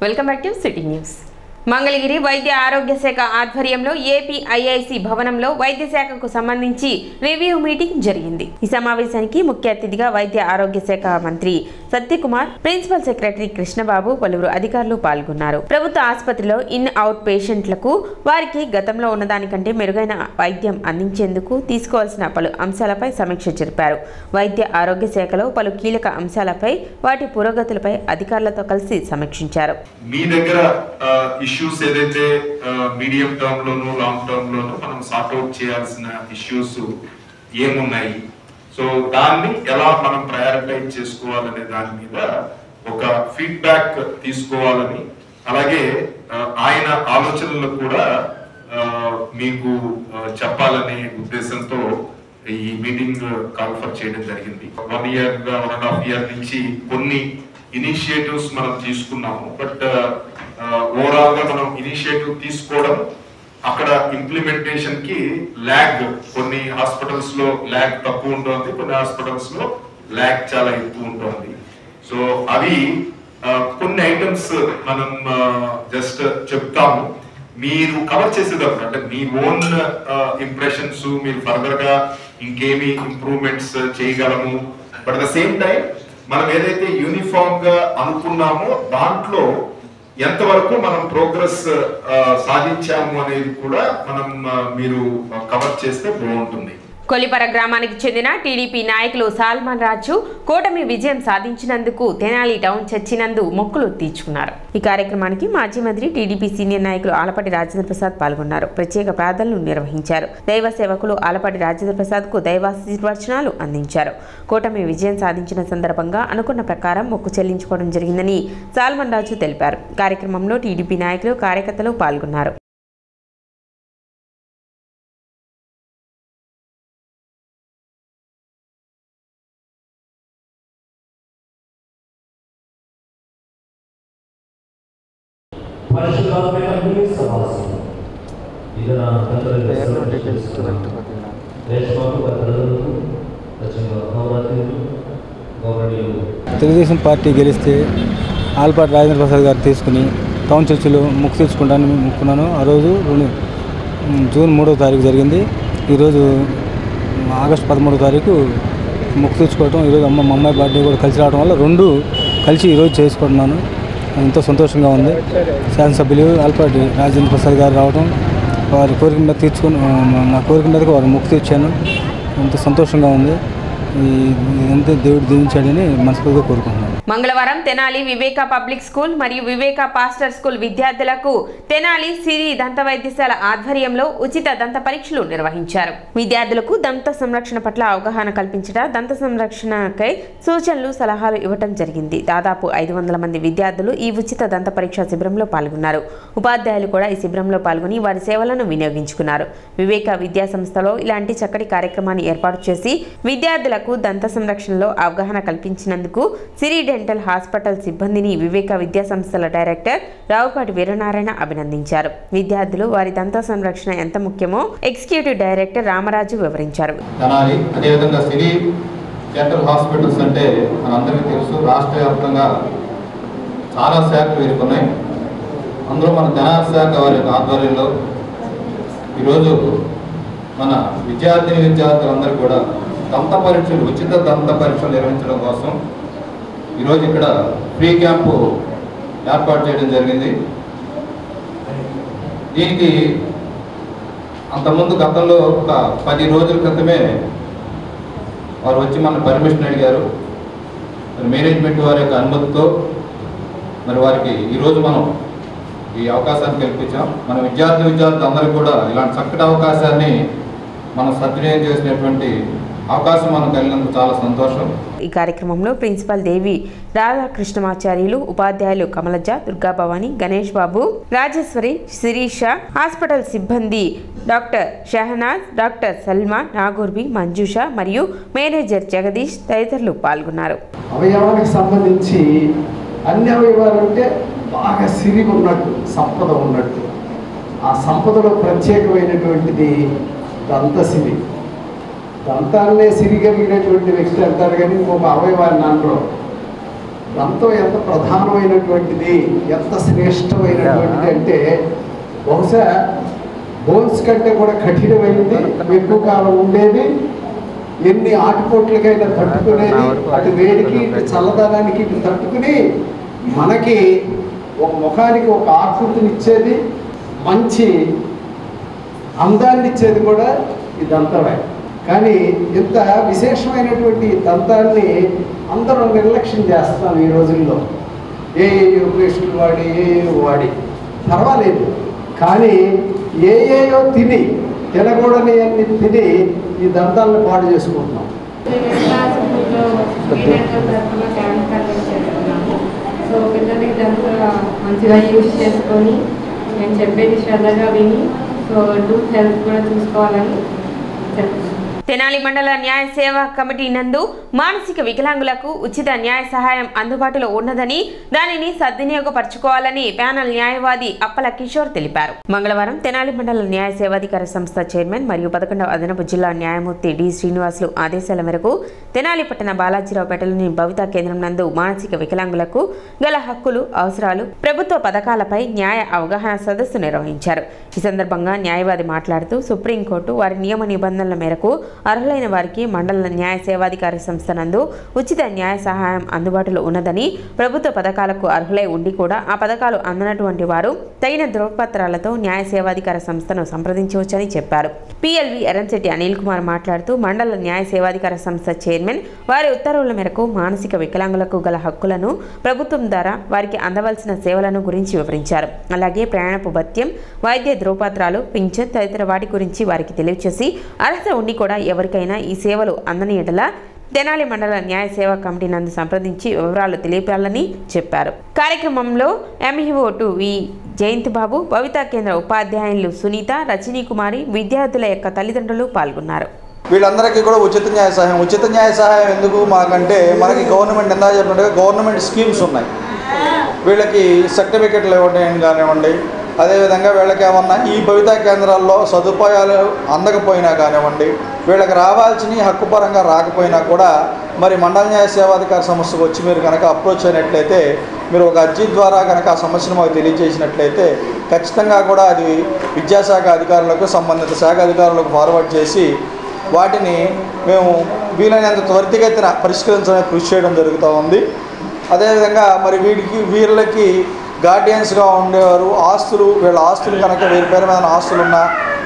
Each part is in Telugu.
Welcome back to city news. Mangalagiri వైద్య ఆరోగ్య శాఖ ఆధ్వర్యంలో ఏపీఐఐసి భవనంలో వైద్య శాఖకు సంబంధించి రివ్యూ మీటింగ్ జరిగింది. ఈ సమావేశానికి ముఖ్య అతిథిగా వైద్య ఆరోగ్య శాఖ మంత్రి సత్యకుమార్, ప్రిన్సిపల్ సెక్రటరీ కృష్ణబాబు, పలువురు అధికారులు పాల్గొన్నారు. ప్రభుత్వ ఆసుపత్రిలో ఇన్ అవుట్ పేషెంట్లకు వారికి గతంలో ఉన్నదానికంటే మెరుగైన వైద్యం అందించేందుకు తీసుకోవాల్సిన పలు అంశాలపై సమీక్ష జరిపారు. వైద్య ఆరోగ్య శాఖలో పలు కీలక అంశాలపై, వాటి పురోగతులపై అధికారులతో కలిసి సమీక్షించారు. ఇష్యూస్ ఏదైతే medium term loan long term loan మనం సార్ట్ అవుట్ చేయాల్సిన ఇష్యూస్ ఏమున్నాయి, సో దాన్ని ఎలా మనం ప్రయారిటైజ్ చేసుకోవాలనే దాని మీద ఒక ఫీడ్బ్యాక్ తీసుకోవాలని, అలాగే ఆయన ఆలోచనలు కూడా మీకు చెప్పాలనే ఉద్దేశంతో ఈ మీటింగ్ కాల్ఫర్ చేయడం జరిగింది. 1 year 1.5 year నుంచి కొన్ని ఇనిషియేటివ్స్ మనం తీసుకున్నాము. బట్ ఓవరాల్ గా మనం ఇనిషియేటివ్ తీసుకోవడం, అక్కడ ఇంప్లిమెంటేషన్ కి ల్యాగ్, కొన్ని హాస్పిటల్స్ లో ల్యాగ్ తక్కువ ఉంటుంది, కొన్ని హాస్పిటల్స్ లో ల్యాగ్ చాలా ఎక్కువ ఉంటుంది. సో అవి కొన్ని ఐటమ్స్ మనం జస్ట్ చెప్తాము, మీరు కవర్ చేసేటప్పుడు అంటే మీ ఓన్ ఇంప్రెషన్స్, మీరు ఫర్దర్ గా ఇంకేమి ఇంప్రూవ్మెంట్స్ చేయగలము. But at the same time మనం ఏదైతే యూనిఫామ్ గా అనుకున్నామో దాంట్లో ఎంతవరకు మనం ప్రోగ్రెస్ సాధించాము అనేది కూడా మనం మీరు కవర్ చేస్తే బాగుంటుంది. కొలిపర గ్రామానికి చెందిన టీడీపీ నాయకులు సాల్మన్ రాజు కూటమి విజయం సాధించినందుకు తెనాలి టౌన్ చర్చి నందు మొక్కులు తీర్చుకున్నారు. ఈ కార్యక్రమానికి మాజీ మంత్రి, టీడీపీ సీనియర్ నాయకులు ఆలపాటి రాజేంద్ర ప్రసాద్ పాల్గొన్నారు. ప్రత్యేక ప్రార్థనలు నిర్వహించారు. దైవ సేవకులు ఆలపాటి రాజేంద్ర ప్రసాద్ కు దైవాశీర్వచనాలు అందించారు. కూటమి విజయం సాధించిన సందర్భంగా అనుకున్న ప్రకారం మొక్కు చెల్లించుకోవడం జరిగిందని సాల్మన్ రాజు తెలిపారు. కార్యక్రమంలో టీడీపీ నాయకులు, కార్యకర్తలు పాల్గొన్నారు. తెలుగుదేశం పార్టీ గెలిస్తే ఆలపాటి రాజేంద్ర ప్రసాద్ గారు తీసుకుని టౌన్ చర్చిలో మొక్కు తీర్చుకుంటానని మొక్కున్నాను. ఆ రోజు జూన్ 3వ తారీఖు జరిగింది. ఈరోజు ఆగస్టు 13వ తారీఖు మొక్కు తీర్చుకోవటం, ఈరోజు మా అమ్మాయి బర్త్డే కూడా కలిసి రావడం వల్ల రెండు కలిసి ఈరోజు చేసుకుంటున్నాను. ఎంతో సంతోషంగా ఉంది. శాసనసభ్యులు ఆలపాటి రాజేంద్ర ప్రసాద్ గారు రావడం, వారి కోరిక మీద తీర్చుకొని, నా కోరిక మీదకి వారు మొక్కు తీర్చాను. ఎంతో సంతోషంగా ఉంది. ఇదంతా దేవుడు దీవించాడని మనస్ఫూర్తిగా కోరుకుంటున్నాను. మంగళవారం తెనాలి వివేక పబ్లిక్ స్కూల్ మరియు వివేక పాస్టర్ స్కూల్ విద్యార్థులకు తెనాలి సిరి దంత వైద్యశాల ఆధ్వర్యంలో ఉచిత దంత పరీక్షలు నిర్వహించారు. విద్యార్థులకు దంత సంరక్షణ పట్ల అవగాహన కల్పించడం, దంత సంరక్షణకై సూచనలు, సలహాలు ఇవ్వటం జరిగింది. దాదాపు 500 మంది విద్యార్థులు ఈ ఉచిత దంత పరీక్ష శిబిరంలో పాల్గొన్నారు. ఉపాధ్యాయులు కూడా ఈ శిబిరంలో పాల్గొని వారి సేవలను వినియోగించుకున్నారు. వివేక విద్యా సంస్థలో ఇలాంటి చక్కటి కార్యక్రమాన్ని ఏర్పాటు చేసి విద్యార్థులకు దంత సంరక్షణలో అవగాహన కల్పించినందుకు సిరి డెంటల్ హాస్పిటల్ సిబ్బందిని వివేక విద్యా సంస్థల డైరెక్టర్ రావుపాటి వీరనారాయణ అభినందించారు. విద్యార్థులు వారి దంత సంరక్షణ ఎంత ముఖ్యమో ఎగ్జిక్యూటివ్ డైరెక్టర్ రామరాజు వివరించారు. అదేవిధంగా సిరి డెంటల్ హాస్పిటల్స్ అంటే మనందరికీ తెలుసు, రాష్ట్ర వ్యాప్తంగా చాలా శాఖలు వీరుకున్నాయి. అందులో మన తెనాలి శాఖ వారి ఆధ్వర్యంలో ఈరోజు మన విద్యార్థులందరూ కూడా దంత పరీక్షలు, ఉచిత దంత పరీక్షలు నిర్వహించడం కోసం ఈరోజు ఇక్కడ ఫ్రీ క్యాంపు ఏర్పాటు చేయడం జరిగింది. దీనికి అంతకుముందు గతంలో ఒక 10 రోజుల క్రితమే వారు వచ్చి మన పర్మిషన్ అడిగారు. మరి మేనేజ్మెంట్ వారి యొక్క అనుమతితో మరి వారికి ఈరోజు మనం ఈ అవకాశాన్ని కల్పించాం. మన విద్యార్థులు అందరికీ కూడా ఇలాంటి చక్కటి అవకాశాన్ని మనం సద్వినియోగం చేసినటువంటి అవకాశం మనకు కలిగినందుకు చాలా సంతోషం. ఈ కార్యక్రమంలో ప్రిన్సిపల్ దేవి రాధాకృష్ణమాచార్యులు, ఉపాధ్యాయులు కమలజ, దుర్గాభవాని, గణేష్ బాబు, రాజేశ్వరి, శిరీష, హాస్పిటల్ సిబ్బంది డాక్టర్ షహనాజ్, డాక్టర్ సల్మాన్, నాగూర్బి, మంజుష మరియు మేనేజర్ జగదీష్ తదితరులు పాల్గొన్నారు. అవయవానికి సంబంధించి అన్ని అవయవాలు అంటే బాగా సిరి ఉన్నట్టు, సంపద ఉన్నట్టు, ఆ సంపదలో ప్రత్యేకమైనటువంటిది దంతసిరి. దంతాన్నే సిరి కలిగినటువంటి వ్యక్తి అంటారు, కానీ ఇంకొక అవయవాన్ని అనరు. దంతం ఎంత ప్రధానమైనటువంటిది, ఎంత శ్రేష్టమైనటువంటిది అంటే బహుశా బోన్స్ కంటే కూడా కఠినమైనది, ఎక్కువ కాలం ఉండేది, ఎన్ని ఆటుపోట్లకైనా తట్టుకునేది, అటు వేడికి ఇటు చల్లదనానికి ఇటు తట్టుకుని మనకి ఒక ముఖానికి ఒక ఆకృతినిచ్చేది, మంచి అందాన్ని ఇచ్చేది కూడా ఈ దంతమే. కానీ ఇంత విశేషమైనటువంటి దంతాన్ని అందరూ నిర్లక్ష్యం చేస్తాం ఈ రోజుల్లో. ఏ పేస్టులు వాడి వాడి పర్వాలేదు, కానీ ఏయో తినకూడని అన్ని తిని ఈ దంతాలను పాడు చేసుకుంటున్నాం. సో పిల్లలకి దంతా మంచిగా యూజ్ చేసుకొని నేను చెప్పేది శ్రద్ధగా విని సో టూత్ హెల్త్ కూడా చూసుకోవాలని చెప్తున్నాను. తెనాలి మండల న్యాయ సేవా కమిటీ నందు మానసిక వికలాంగులకు ఉచిత న్యాయ సహాయం అందుబాటులో ఉన్నదని, దానిని సద్వినియోగపరచుకోవాలని ప్యానల్ న్యాయవాది అప్పల కిషోర్ తెలిపారు. మంగళవారం తెనాలి మండల న్యాయ సేవాధికార సంస్థ చైర్మన్ మరియు 11వ అదనపు జిల్లా న్యాయమూర్తి డి శ్రీనివాసులు ఆదేశాల మేరకు తెనాలి పట్టణ బాలాజీరావుపేటలోని భవితా కేంద్రం నందు మానసిక వికలాంగులకు గల హక్కులు, అవసరాలు, ప్రభుత్వ పథకాలపై న్యాయ అవగాహన సదస్సు నిర్వహించారు. ఈ సందర్భంగా న్యాయవాది మాట్లాడుతూ సుప్రీంకోర్టు వారి నియమ నిబంధనల మేరకు అర్హులైన వారికి మండల న్యాయ సేవాధికార సంస్థ నందు ఉచిత న్యాయ సహాయం అందుబాటులో ఉన్నదని, ప్రభుత్వ పథకాలకు అర్హులై ఉండి కూడా ఆ పథకాలు అందనటువంటి వారు తగిన ధృవపత్రాలతో న్యాయ సేవాధికార సంస్థను సంప్రదించవచ్చని చెప్పారు. పిఎల్వి ఎర్రంశెట్టి అనిల్ కుమార్ మాట్లాడుతూ మండల న్యాయ సేవాధికార సంస్థ చైర్మన్ వారి ఉత్తర్వుల మేరకు మానసిక వికలాంగులకు గల హక్కులను, ప్రభుత్వం ద్వారా వారికి అందవలసిన సేవలను గురించి వివరించారు. అలాగే ప్రయాణపు భత్యం, వైద్య ధృవపత్రాలు, పింఛన్ తదితర వాటి గురించి వారికి తెలియచేసి అర్హత ఉండి కూడా ఎవరికైనా ఈ సేవలు అందని ఎడల తెనాలి మండల న్యాయ సేవా కమిటీ నందు సంప్రదించి వివరాలు తెలిపాలని చెప్పారు. కార్యక్రమంలో ఎంఈఓ టు వి జయంత్ బాబు, భవితా కేంద్ర ఉపాధ్యాయులు సునీత, రజనీ కుమారి, విద్యార్థుల యొక్క తల్లిదండ్రులు పాల్గొన్నారు. వీళ్ళందరికీ కూడా ఉచిత న్యాయ సహాయం ఎందుకు మాకంటే మనకి గవర్నమెంట్ ఎంత చెప్పినట్టుగా గవర్నమెంట్ స్కీమ్స్ ఉన్నాయి. వీళ్ళకి సర్టిఫికెట్లు ఇవ్వడం కానివ్వండి, అదేవిధంగా వీళ్ళకి ఏమన్నా ఈ భవితా కేంద్రాల్లో సదుపాయాలు అందకపోయినా కానివ్వండి, వీళ్ళకి రావాల్సిన హక్కుపరంగా రాకపోయినా కూడా మరి మండల న్యాయ సేవాధికార సంస్థకు వచ్చి మీరు కనుక అప్రోచ్ అయినట్లయితే, మీరు ఒక అర్జీ ద్వారా కనుక ఆ సమస్యను మాకు తెలియజేసినట్లయితే ఖచ్చితంగా కూడా అది విద్యాశాఖ అధికారులకు, సంబంధిత శాఖ అధికారులకు ఫార్వర్డ్ చేసి వాటిని మేము వీలైనంత త్వరితగతిన పరిష్కరించడానికి కృషి చేయడం జరుగుతూ ఉంది. అదేవిధంగా మరి వీళ్ళకి గార్డియన్స్గా ఉండేవారు, వీళ్ళ ఆస్తులు కనుక వీరి పేరు మీద ఆస్తులున్నా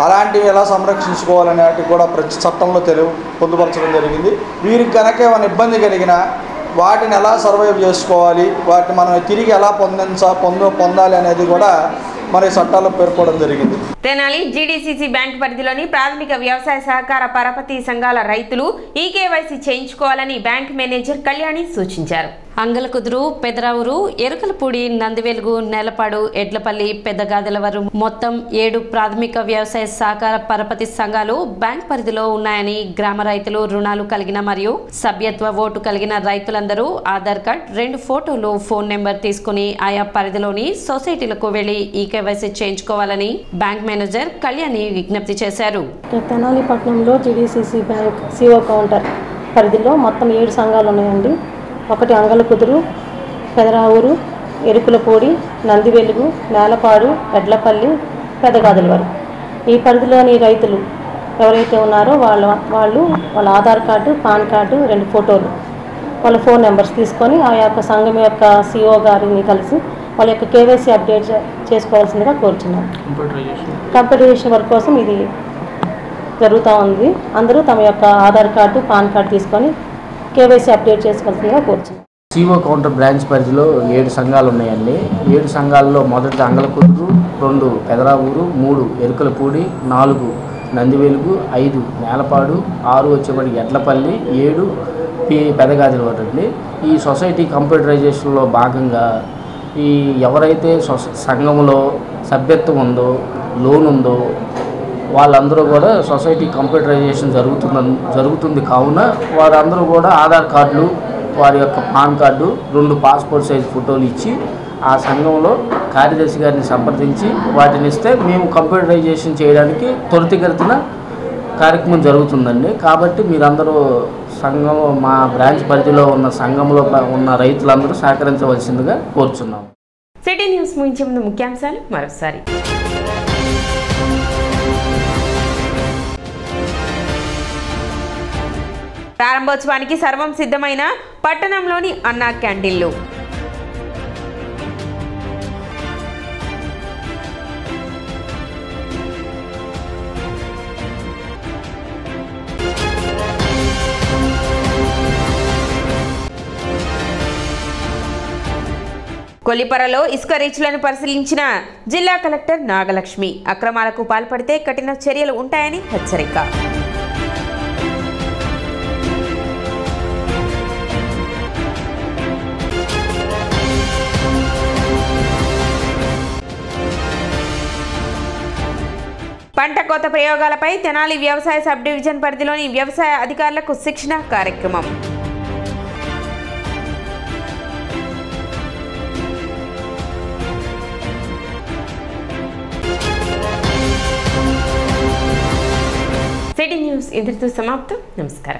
అలాంటివి ఎలా సంరక్షించుకోవాలనేటివి కూడా ప్రతి చట్టంలో పొందుపరచడం జరిగింది. వీరికి కనుక ఏమైనా ఇబ్బంది కలిగినా వాటిని ఎలా సర్వైవ్ చేసుకోవాలి, వాటిని మనం తిరిగి ఎలా పొందాలి అనేది కూడా మరి చట్టాల్లో పేర్కొనడం జరిగింది. తెనాలి జీడీసీసీ బ్యాంక్ పరిధిలోని ప్రాథమిక వ్యవసాయ సహకార పరపతి సంఘాల రైతులు ఈకేవైసీ చేయించుకోవాలని బ్యాంక్ మేనేజర్ కళ్యాణి సూచించారు. అంగలకుదురు, పెదరావురు, ఎరుకలపూడి, నందివెలుగు, నేలపాడు, ఎడ్లపల్లి, పెద్దగాదెలవరు మొత్తం 7 ప్రాథమిక వ్యవసాయ సహకార పరపతి సంఘాలు బ్యాంక్ పరిధిలో ఉన్నాయని, గ్రామ రైతులు రుణాలు కలిగిన మరియు సభ్యత్వ ఓటు కలిగిన రైతులందరూ ఆధార్ కార్డ్, 2 ఫోటోలు, ఫోన్ నెంబర్ తీసుకుని ఆయా పరిధిలోని సొసైటీలకు వెళ్లి ఈకేవైసీ చేయించుకోవాలని బ్యాంక్ మేనేజర్ కళ్యాణి విజ్ఞప్తి చేశారు. తెనాలి పట్టణంలో జీడీసీసీ బ్యాంక్ సిఓ కౌంటర్ పరిధిలో మొత్తం 7 సంఘాలు ఉన్నాయండి. ఒకటి అంగలకుదురు, పెదరావురు, ఎరుకులపూడి, నందివెలుగు, నేలపాడు, ఎడ్లపల్లి, పెద్దగాదెలవరు. ఈ పరిధిలోని రైతులు ఎవరైతే ఉన్నారో వాళ్ళ ఆధార్ కార్డు, పాన్ కార్డు, 2 ఫోటోలు, వాళ్ళ ఫోన్ నెంబర్స్ తీసుకొని ఆ యొక్క సంఘం యొక్క సిఓ గారిని కలిసి వాళ్ళ యొక్క కేవైసీ అప్డేట్ చేసుకోవాల్సిందిగా కోరుచున్నాం. కంప్యూటరైజేషన్ వర్క్ కోసం ఇది జరుగుతూ ఉంది. అందరూ తమ యొక్క ఆధార్ కార్డు, పాన్ కార్డు తీసుకొని కేవైసీ అప్డేట్ చేసుకోవాల్సిందిగా కోరుచున్నాం. సిఓ కౌంటర్ బ్రాంచ్ పరిధిలో 7 సంఘాలు ఉన్నాయండి. 7 సంఘాల్లో మొదటి అంగలకుదురు, 2 పెదరావూరు, 3 ఎరుకలపూడి, 4 నందివెలుగు, 5 నేలపాడు, 6 వచ్చేప్పటికి ఎడ్లపల్లి, 7 పెద్దగాదెలవరు అండి. ఈ సొసైటీ కంప్యూటరైజేషన్లో భాగంగా ఈ ఎవరైతే సంఘంలో సభ్యత్వం ఉందో, లోన్ ఉందో వాళ్ళందరూ కూడా సొసైటీ కంప్యూటరైజేషన్ జరుగుతుంది కావున వారందరూ కూడా ఆధార్ కార్డులు, వారి యొక్క పాన్ కార్డు, 2 పాస్పోర్ట్ సైజ్ ఫోటోలు ఇచ్చి ఆ సంఘంలో కార్యదర్శి గారిని సంప్రదించి వాటిని ఇస్తే మేము కంప్యూటరైజేషన్ చేయడానికి త్వరితగతిన కార్యక్రమం జరుగుతుందండి. కాబట్టి మీరందరూ సంఘం మా బ్రాంచ్ పరిధిలో ఉన్న సంఘంలో ఉన్న రైతులందరూ సహకరించవలసిందిగా కోరుచున్నాం. సిటీ న్యూస్ ముగించే ముందు ముఖ్యాంశాలు మరోసారి. ప్రారంభోత్సవానికి సర్వం సిద్ధమైన పట్టణంలోని అన్నా క్యాంటీన్లు. కొల్లిపరలో ఇసుక రీచ్లను పరిశీలించిన జిల్లా కలెక్టర్ నాగలక్ష్మి. అక్రమాలకు పాల్పడితే కఠిన చర్యలు ఉంటాయని హెచ్చరిక. పంట కోత ప్రయోగాలపై తెనాలి వ్యవసాయ సబ్ డివిజన్ పరిధిలోని వ్యవసాయ అధికారులకు శిక్షణ కార్యక్రమం. సిటీ న్యూస్ ఇంతటితో సమాప్తం. నమస్కారం.